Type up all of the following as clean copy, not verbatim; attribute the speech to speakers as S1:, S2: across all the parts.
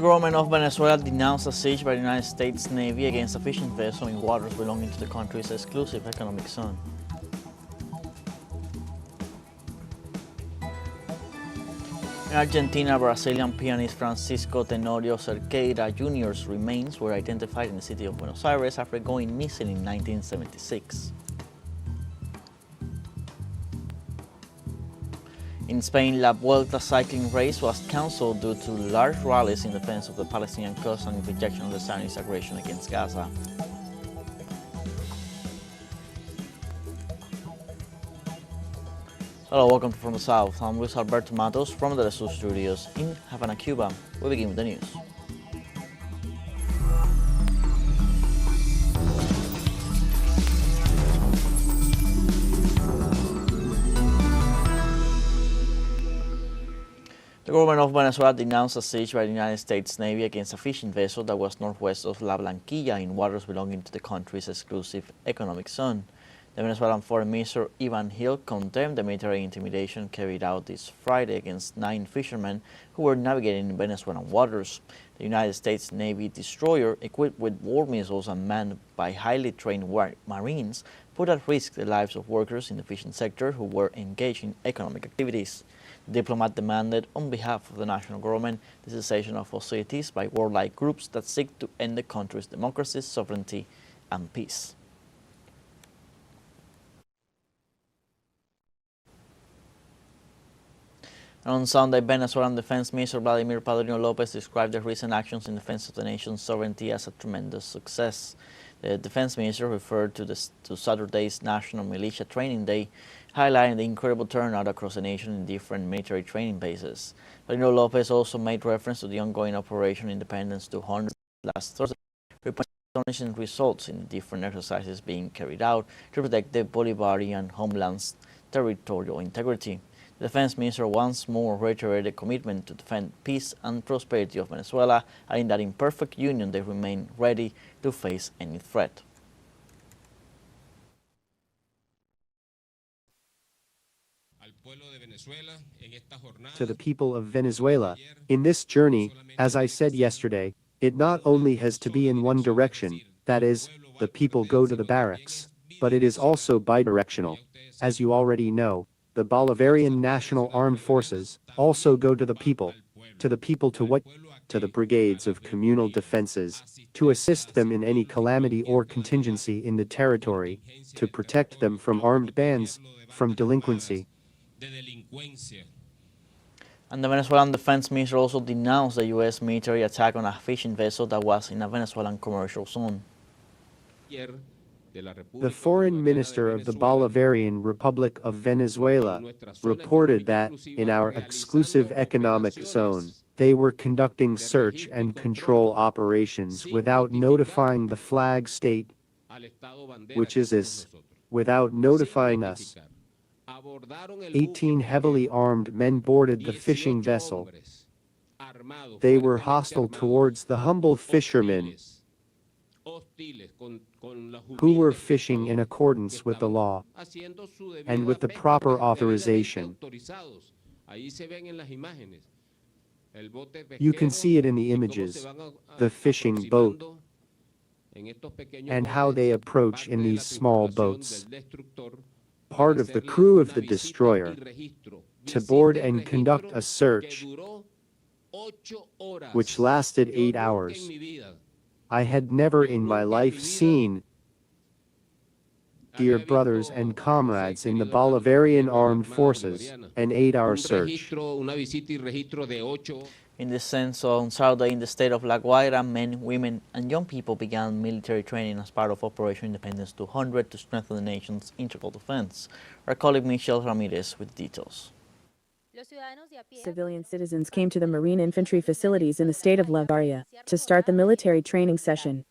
S1: government of Venezuela denounced a siege by the United States Navy against a fishing vessel in waters belonging to the country's exclusive economic zone. In Argentina, Brazilian pianist Francisco Tenorio Jr.'s remains were identified in the city of Buenos Aires after going missing in 1976. In Spain, La Vuelta cycling race was cancelled due to large rallies in defense of the Palestinian cause and in rejection of the Zionist aggression against Gaza. Hello, welcome to From the South. I'm Luis Alberto Matos from the teleSUR studios in Havana, Cuba. We begin with the news. The government of Venezuela denounced a siege by the United States Navy against a fishing vessel that was northwest of La Blanquilla in waters belonging to the country's exclusive economic zone. The Venezuelan Foreign Minister Ivan Hill condemned the military intimidation carried out this Friday against 9 fishermen who were navigating in Venezuelan waters. The United States Navy destroyer, equipped with war missiles and manned by highly trained Marines, put at risk the lives of workers in the fishing sector who were engaged in economic activities. The diplomat demanded, on behalf of the national government, the cessation of hostilities by warlike groups that seek to end the country's democracy, sovereignty, and peace. On Sunday, Venezuelan Defense Minister Vladimir Padrino Lopez described the recent actions in defense of the nation's sovereignty as a tremendous success. The Defense Minister referred to Saturday's National Militia Training Day, highlighting the incredible turnout across the nation in different military training bases. Padrino Lopez also made reference to the ongoing Operation Independence 200 last Thursday, reporting astonishing results in the different exercises being carried out to protect the Bolivarian homeland's territorial integrity. The Defense Minister once more reiterated commitment to defend peace and prosperity of Venezuela, adding that in perfect union they remain ready to face any threat.
S2: To the people of Venezuela, in this journey, as I said yesterday, it not only has to be in one direction, that is, the people go to the barracks, but it is also bidirectional. As you already know, the Bolivarian National Armed Forces also go to the people. To the people to what? To the brigades of communal defenses, to assist them in any calamity or contingency in the territory, to protect them from armed bands, from delinquency.
S1: And the Venezuelan Defense Minister also denounced the U.S. military attack on a fishing vessel that was in a Venezuelan commercial zone.
S2: The Foreign Minister of the Bolivarian Republic of Venezuela reported that, in our exclusive economic zone, they were conducting search and control operations without notifying the flag state, which is this, without notifying us. 18 heavily armed men boarded the fishing vessel. They were hostile towards the humble fishermen who were fishing in accordance with the law and with the proper authorization. You can see it in the images, the fishing boat, and how they approach in these small boats, part of the crew of the destroyer, to board and conduct a search, which lasted 8 hours. I had never in my life seen, dear brothers and comrades in the Bolivarian Armed Forces, an 8-hour search.
S1: In this sense, on Saturday in the state of La Guaira, men, women, and young people began military training as part of Operation Independence 200 to strengthen the nation's integral defense. Our colleague Michelle Ramirez with details.
S3: Civilian citizens came to the Marine Infantry facilities in the state of La Guaira to start the military training session.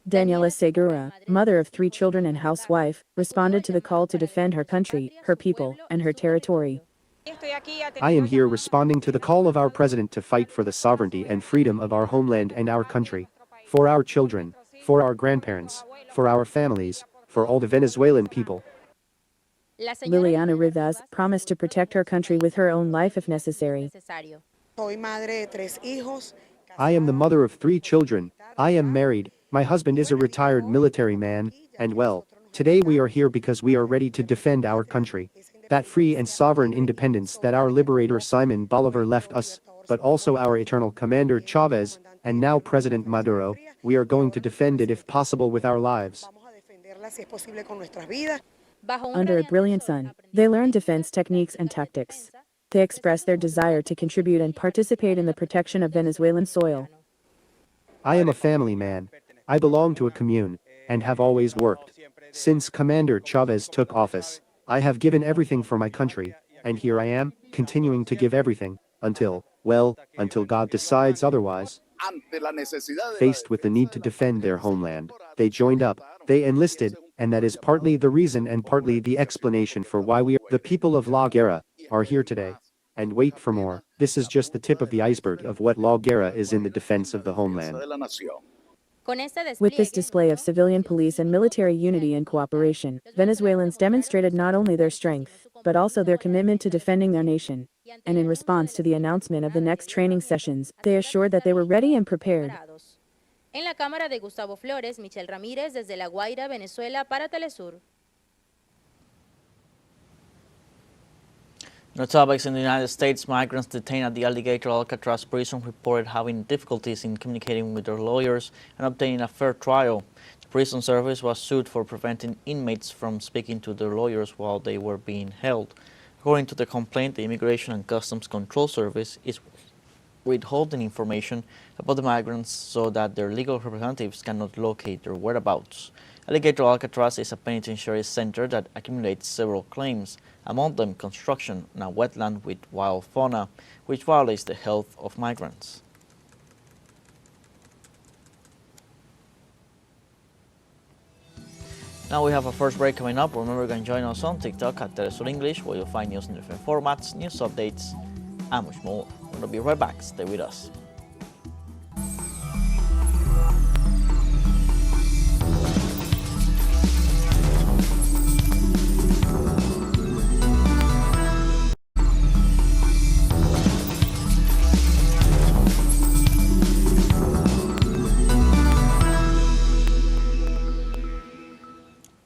S3: Daniela Segura, mother of 3 children and housewife, responded to the call to defend her country, her people, and her territory.
S2: I am here responding to the call of our president to fight for the sovereignty and freedom of our homeland and our country, for our children, for our grandparents, for our families, for all the Venezuelan people.
S3: Liliana Rivas promised to protect her country with her own life if necessary.
S2: I am the mother of 3 children. I am married. My husband is a retired military man, and well, today we are here because we are ready to defend our country. That free and sovereign independence that our liberator Simon Bolivar left us, but also our eternal commander Chavez, and now President Maduro, we are going to defend it if possible with our lives.
S3: Under a brilliant sun, they learned defense techniques and tactics. They expressed their desire to contribute and participate in the protection of Venezuelan soil.
S2: I am a family man. I belong to a commune, and have always worked. Since Commander Chavez took office, I have given everything for my country, and here I am, continuing to give everything, until God decides otherwise. Faced with the need to defend their homeland, they joined up, they enlisted, and that is partly the reason and partly the explanation for why we, the people of La Guerra, are here today. And wait for more, this is just the tip of the iceberg of what La Guerra is in the defense of the homeland.
S3: With this display of civilian police and military unity and cooperation, Venezuelans demonstrated not only their strength, but also their commitment to defending their nation. And in response to the announcement of the next training sessions, they assured that they were ready and prepared.
S4: En la cámara de Gustavo Flores, Michelle Ramírez desde La Guaira, Venezuela para teleSUR.
S1: No topics in the United States, migrants detained at the Alligator Alcatraz prison reported having difficulties in communicating with their lawyers and obtaining a fair trial. The prison service was sued for preventing inmates from speaking to their lawyers while they were being held. According to the complaint, the Immigration and Customs Control Service is withholding information about the migrants so that their legal representatives cannot locate their whereabouts. Alligator Alcatraz is a penitentiary center that accumulates several claims, among them construction on a wetland with wild fauna, which violates the health of migrants. Now we have a first break coming up. Remember, you can join us on TikTok at teleSUR English, where you'll find news in different formats, news updates, and much more. We're going to be right back. Stay with us.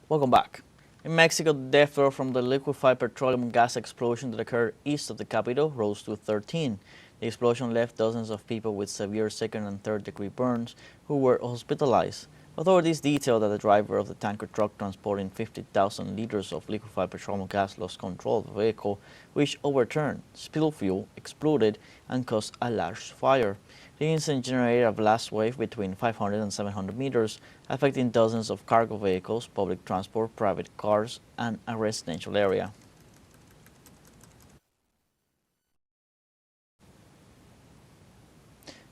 S1: Welcome back. In Mexico, the death toll from the liquefied petroleum gas explosion that occurred east of the capital rose to 13. The explosion left dozens of people with severe second and third degree burns who were hospitalized. Authorities detailed that the driver of the tanker truck transporting 50,000 liters of liquefied petroleum gas lost control of the vehicle, which overturned, spilled fuel, exploded, and caused a large fire. The incident generated a blast wave between 500 and 700 meters, affecting dozens of cargo vehicles, public transport, private cars, and a residential area.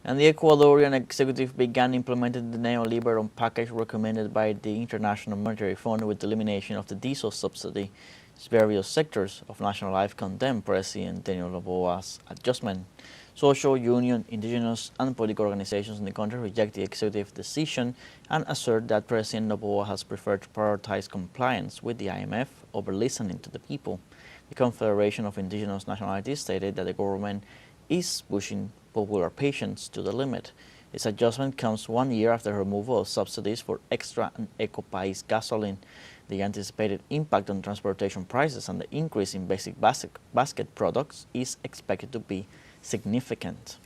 S1: And the Ecuadorian executive began implementing the neoliberal package recommended by the International Monetary Fund with the elimination of the diesel subsidy. Various sectors of national life condemned President Daniel Noboa's adjustment. Social, union, indigenous, and political organizations in the country reject the executive decision and assert that President Noboa has preferred to prioritize compliance with the IMF over listening to the people. The Confederation of Indigenous Nationalities stated that the government is pushing popular patience to the limit. Its adjustment comes 1 year after the removal of subsidies for Extra and Eco País gasoline. The anticipated impact on transportation prices and the increase in basic basket products is expected to be significant.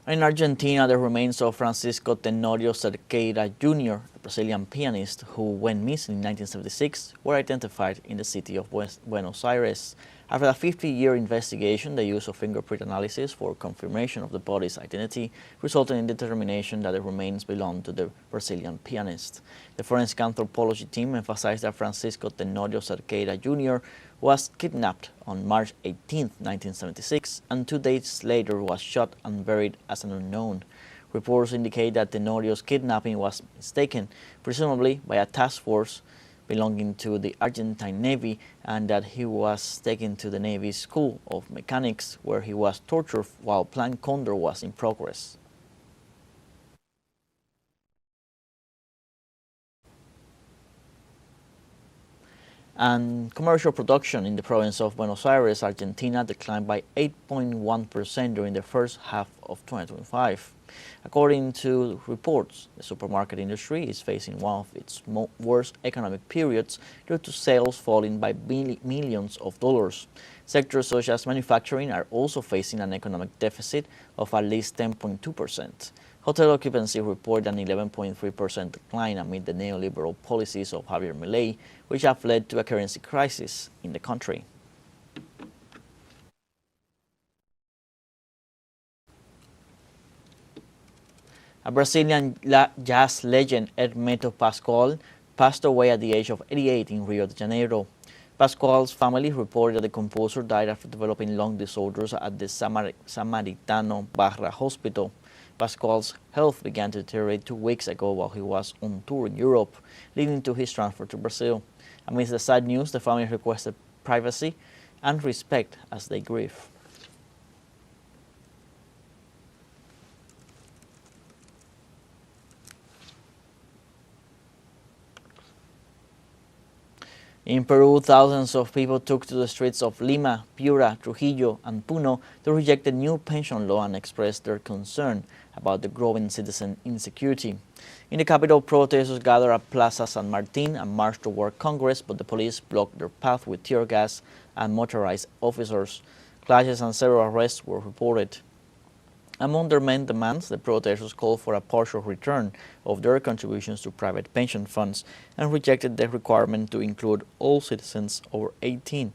S1: In Argentina, the remains of Francisco Tenorio Cerqueira Jr., a Brazilian pianist who went missing in 1976, were identified in the city of Buenos Aires. After a 50-year investigation, the use of fingerprint analysis for confirmation of the body's identity resulted in the determination that the remains belonged to the Brazilian pianist. The forensic anthropology team emphasized that Francisco Tenorio Cerqueira Jr. was kidnapped on March 18, 1976, and 2 days later was shot and buried as an unknown. Reports indicate that Tenorio's kidnapping was mistaken, presumably by a task force belonging to the Argentine Navy, and that he was taken to the Navy's School of Mechanics, where he was tortured while Plan Condor was in progress. And commercial production in the province of Buenos Aires, Argentina, declined by 8.1% during the first half of 2025. According to reports, the supermarket industry is facing one of its worst economic periods due to sales falling by millions of dollars. Sectors such as manufacturing are also facing an economic deficit of at least 10.2%. Hotel occupancy reported an 11.3% decline amid the neoliberal policies of Javier Milei, which have led to a currency crisis in the country. A Brazilian jazz legend, Hermeto Pascoal, passed away at the age of 88 in Rio de Janeiro. Pascoal's family reported that the composer died after developing lung disorders at the Samaritano Barra Hospital. Pascoal's health began to deteriorate 2 weeks ago while he was on tour in Europe, leading to his transfer to Brazil. Amidst the sad news, the family requested privacy and respect as they grieve. In Peru, thousands of people took to the streets of Lima, Piura, Trujillo, and Puno to reject the new pension law and express their concern about the growing citizen insecurity. In the capital, protesters gathered at Plaza San Martin and marched toward Congress, but the police blocked their path with tear gas and motorized officers. Clashes and several arrests were reported. Among their main demands, the protesters called for a partial return of their contributions to private pension funds and rejected the requirement to include all citizens over 18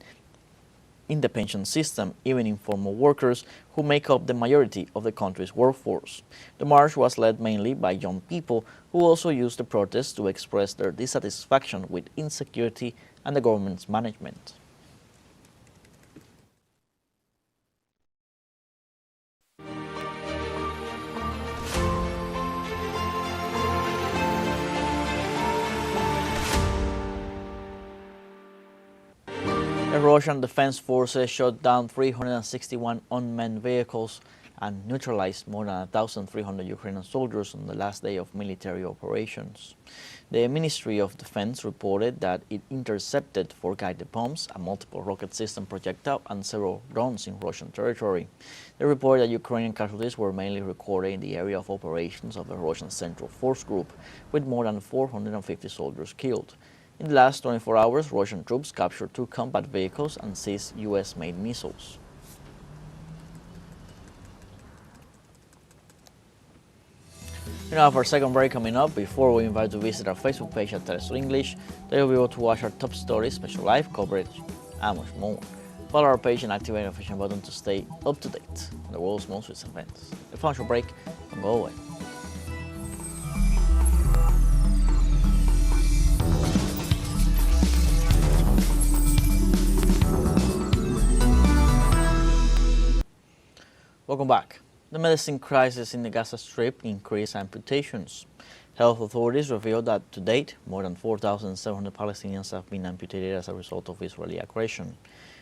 S1: in the pension system, even informal workers who make up the majority of the country's workforce. The march was led mainly by young people who also used the protests to express their dissatisfaction with insecurity and the government's management. The Russian Defense Forces shot down 361 unmanned vehicles and neutralized more than 1,300 Ukrainian soldiers on the last day of military operations. The Ministry of Defense reported that it intercepted 4 guided bombs, a multiple rocket system projectile, and several drones in Russian territory. They reported that Ukrainian casualties were mainly recorded in the area of operations of the Russian Central Force Group, with more than 450 soldiers killed. In the last 24 hours, Russian troops captured 2 combat vehicles and seized U.S.-made missiles. We now have our second break coming up. Before we invite you to visit our Facebook page at teleSUR English, there you'll be able to watch our top stories, special live coverage, and much more. Follow our page and activate the notification button to stay up to date on the world's most recent events. A financial break, don't go away. Welcome back. The medicine crisis in the Gaza Strip increased amputations. Health authorities revealed that to date, more than 4,700 Palestinians have been amputated as a result of Israeli aggression.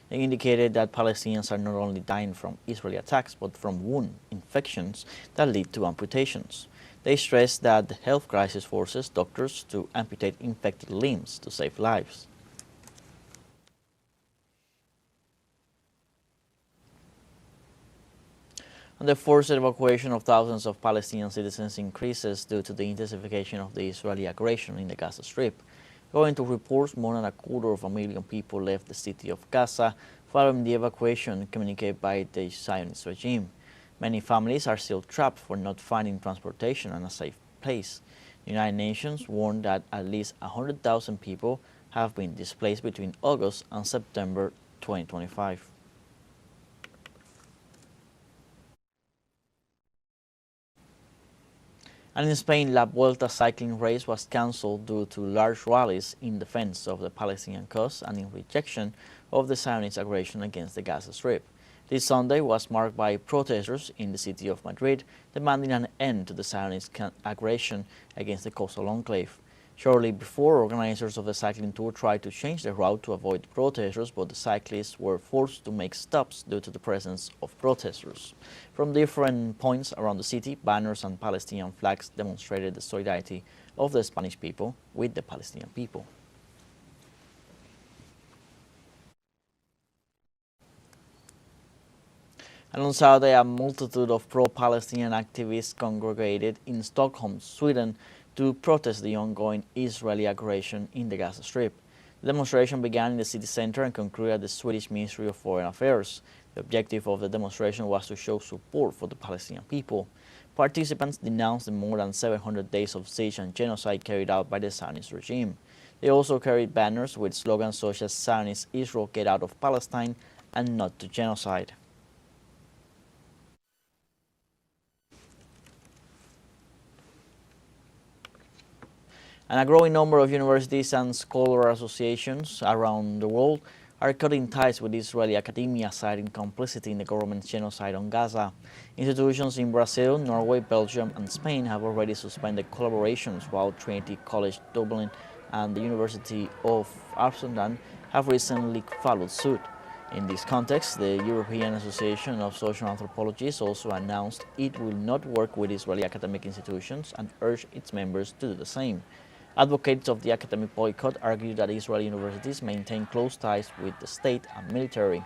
S1: They indicated that Palestinians are not only dying from Israeli attacks, but from wound infections that lead to amputations. They stressed that the health crisis forces doctors to amputate infected limbs to save lives. And the forced evacuation of thousands of Palestinian citizens increases due to the intensification of the Israeli aggression in the Gaza Strip. According to reports, more than 250,000 people left the city of Gaza following the evacuation communicated by the Zionist regime. Many families are still trapped for not finding transportation and a safe place. The United Nations warned that at least 100,000 people have been displaced between August and September 2025. And in Spain, La Vuelta cycling race was cancelled due to large rallies in defense of the Palestinian cause and in rejection of the Zionist aggression against the Gaza Strip. This Sunday was marked by protesters in the city of Madrid demanding an end to the Zionist aggression against the coastal enclave. Shortly before, organizers of the cycling tour tried to change the route to avoid protesters, but the cyclists were forced to make stops due to the presence of protesters. From different points around the city, banners and Palestinian flags demonstrated the solidarity of the Spanish people with the Palestinian people. And on Saturday, a multitude of pro-Palestinian activists congregated in Stockholm, Sweden, to protest the ongoing Israeli aggression in the Gaza Strip. The demonstration began in the city center and concluded at the Swedish Ministry of Foreign Affairs. The objective of the demonstration was to show support for the Palestinian people. Participants denounced the more than 700 days of siege and genocide carried out by the Zionist regime. They also carried banners with slogans such as "Zionist Israel, get out of Palestine," and "Not to genocide." And a growing number of universities and scholar associations around the world are cutting ties with Israeli academia, citing complicity in the government's genocide on Gaza. Institutions in Brazil, Norway, Belgium, and Spain have already suspended collaborations, while Trinity College Dublin and the University of Amsterdam have recently followed suit. In this context, the European Association of Social Anthropologists also announced it will not work with Israeli academic institutions and urged its members to do the same. Advocates of the academic boycott argue that Israeli universities maintain close ties with the state and military.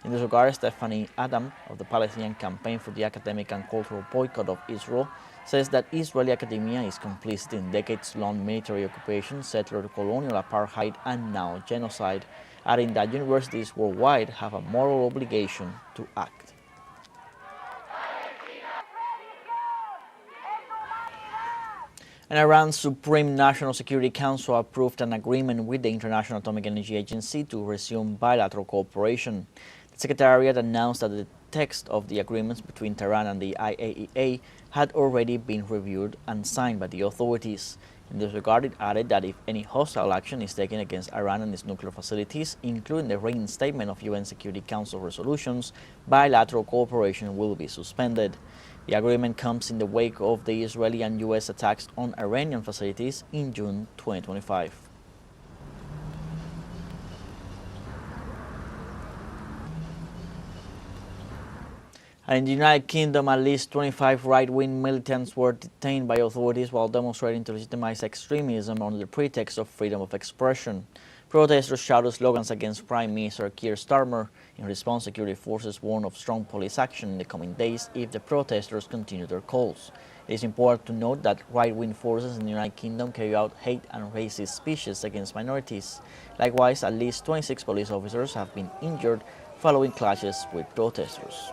S1: In this regard, Stephanie Adam of the Palestinian Campaign for the Academic and Cultural Boycott of Israel says that Israeli academia is complicit in decades-long military occupation, settler colonial apartheid, and now genocide, adding that universities worldwide have a moral obligation to act. And Iran's Supreme National Security Council approved an agreement with the International Atomic Energy Agency to resume bilateral cooperation. The Secretariat announced that the text of the agreements between Tehran and the IAEA had already been reviewed and signed by the authorities. In this regard, it added that if any hostile action is taken against Iran and its nuclear facilities, including the reinstatement of UN Security Council resolutions, bilateral cooperation will be suspended. The agreement comes in the wake of the Israeli and U.S. attacks on Iranian facilities in June 2025. And in the United Kingdom, at least 25 right-wing militants were detained by authorities while demonstrating to legitimize extremism under the pretext of freedom of expression. Protesters shouted slogans against Prime Minister Keir Starmer. In response, security forces warned of strong police action in the coming days if the protesters continue their calls. It is important to note that right-wing forces in the United Kingdom carry out hate and racist speeches against minorities. Likewise, at least 26 police officers have been injured following clashes with protesters.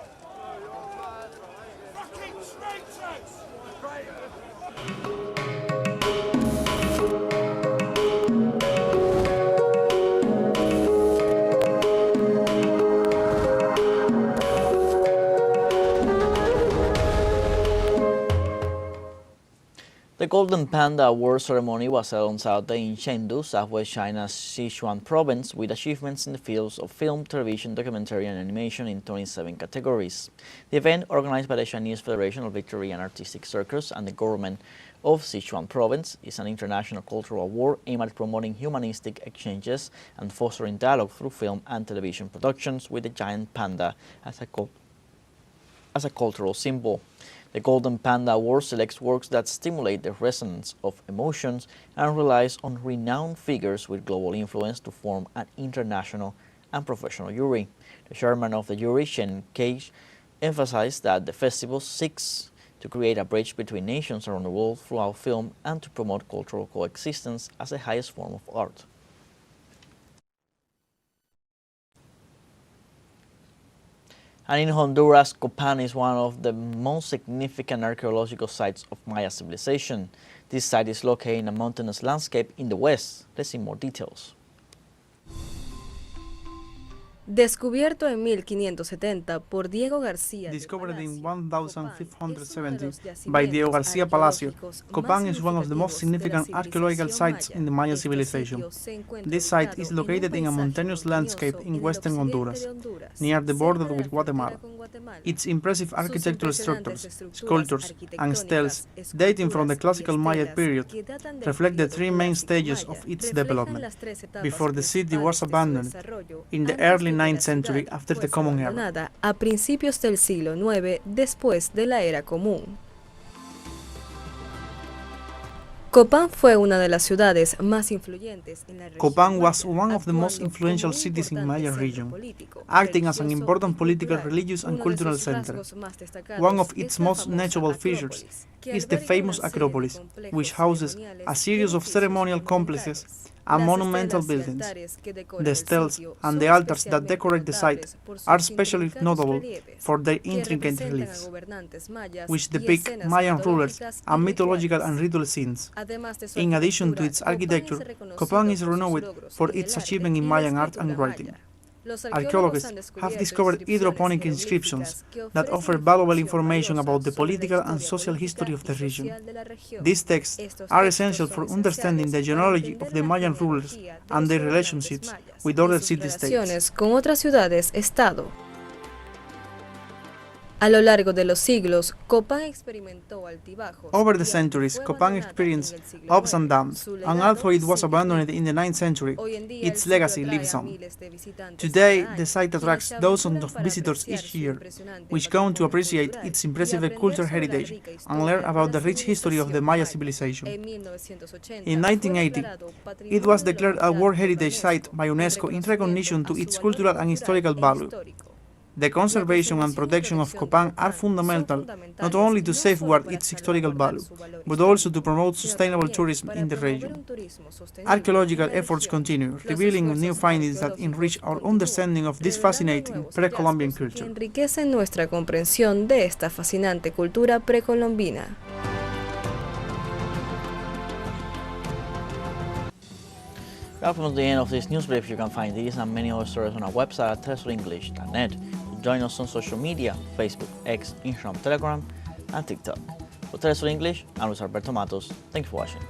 S1: The Golden Panda Award ceremony was held on Saturday in Chengdu, southwest China's Sichuan province, with achievements in the fields of film, television, documentary, and animation in 27 categories. The event, organized by the Chinese Federation of Literary and Artistic Circles and the government of Sichuan province, is an international cultural award aimed at promoting humanistic exchanges and fostering dialogue through film and television productions, with the giant panda as a cultural symbol. The Golden Panda Award selects works that stimulate the resonance of emotions and relies on renowned figures with global influence to form an international and professional jury. The chairman of the jury, Shen Cage, emphasized that the festival seeks to create a bridge between nations around the world throughout film and to promote cultural coexistence as the highest form of art. And in Honduras, Copan is one of the most significant archaeological sites of Maya civilization. This site is located in a mountainous landscape in the west. Let's see more details.
S5: Descubierto en 1570 por Diego García.
S6: Discovered in 1570 by Diego García Palacio, Copan is one of the most significant archaeological sites in the Maya civilization. This site is located in a mountainous landscape in western Honduras, near the border with Guatemala. Its impressive architectural structures, sculptures, and steles, dating from the classical Maya period, reflect the three main stages of its development, before the city was abandoned in the early 9th century after the Common Era.
S5: A principios del siglo IX después de la Era Común. Copán fue una de las ciudades más influyentes en la región.
S6: Copán was one of the most influential cities in Maya region, acting as an important political, religious and cultural center. One of its most notable features is the famous Acropolis, which houses a series of ceremonial complexes and monumental buildings. The steles and the altars that decorate the site are especially notable for their intricate reliefs, which depict Mayan rulers and mythological and ritual scenes. In addition to its architecture, Copán is renowned for its achievement in Mayan art and writing. Archaeologists have discovered hydroponic inscriptions that offer valuable information about the political and social history of the region. These texts are essential for understanding the genealogy of the Mayan rulers and their relationships with other city-states.
S5: Con otras ciudades-estado. A lo largo de los siglos, Copán experimentó altibajos.
S6: Over the centuries, Copán experienced ups and downs, and although it was abandoned in the 9th century, its legacy lives on. Today, the site attracts dozens of visitors each year, which come to appreciate its impressive cultural heritage and learn about the rich history of the Maya civilization. In 1980, it was declared a World Heritage Site by UNESCO in recognition to its cultural and historical value. The conservation and protection of Copán are fundamental not only to safeguard its historical value, but also to promote sustainable tourism in the region. Archaeological efforts continue, revealing new findings that enrich our understanding of this fascinating pre-Columbian culture.
S5: Enriquecen nuestra comprensión de esta fascinante cultura precolombina.
S1: We have come to the end of this news brief. You can find these and many other stories on our website at telesurenglish.net. Join us on social media, Facebook, X, Instagram, Telegram, and TikTok. For TeleSUR English, I'm Luis Alberto Matos. Thank you for watching.